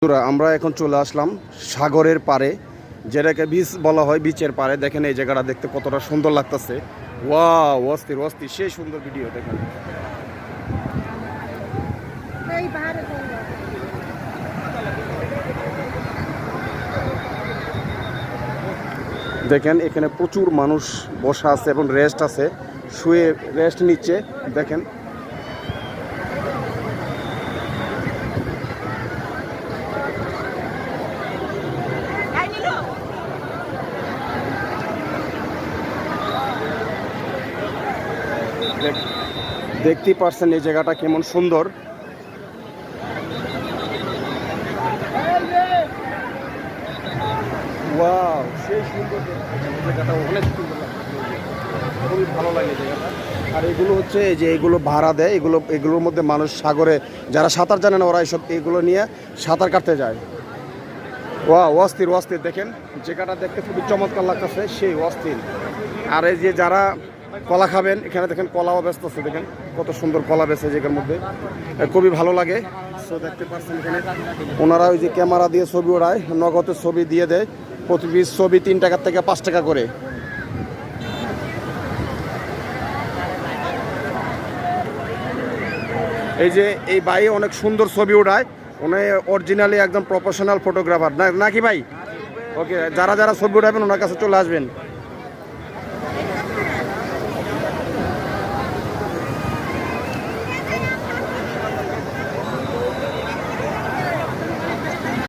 বন্ধুরা, আমরা এখন চলে আসলাম সাগরের পাড়ে, যেটাকে বিচ বলা হয়। বিচের পাড়ে দেখেন এই জায়গাটা দেখতে কতটা সুন্দর লাগতেছে। ওয়াও, অস্থির অস্থির, সেই সুন্দর ভিডিও দেখেন। দেখেন এখানে প্রচুর মানুষ বসা আছে এবং রেস্ট আছে, শুয়ে রেস্ট নিচ্ছে। দেখেন দেখতেই পারছেন এই জায়গাটা কেমন সুন্দর। ওয়াও, সেই সুন্দর জায়গাটা, অনেক সুন্দর লাগে, খুবই ভালো লাগে জায়গাটা। আর এগুলো হচ্ছে যে এগুলো ভাড়া দেয়, এগুলোর মধ্যে মানুষ সাগরে যারা সাঁতার জানে না ওরা এইসব এগুলো নিয়ে সাঁতার কাটতে যায়। ওয়াও, অস্থির অস্থির, দেখেন জায়গাটা দেখতে খুবই চমৎকার লাগতেছে, সেই অস্থির। আর এই যে যারা কলা খাবেন, এখানে দেখেন কলাও ব্যস্ত আছে, দেখেন কত সুন্দর কলা বেছে জায়গার মধ্যে, খুবই ভালো লাগে। সো দেখতে পাচ্ছেন এখানে ওনারা ওই যে ক্যামেরা দিয়ে ছবি ওড়ায়, নগদের ছবি দিয়ে দেয়, প্রতি পিস ছবি 3 টাকা থেকে 5 টাকা করে। এই যে এই ভাই অনেক সুন্দর ছবি ওড়ায়, উনি অরিজিনালি একদম প্রফেশনাল ফটোগ্রাফার নাকি ভাই? ওকে, যারা যারা ছবি উঠাবেন ওনার কাছে চলে আসবেন।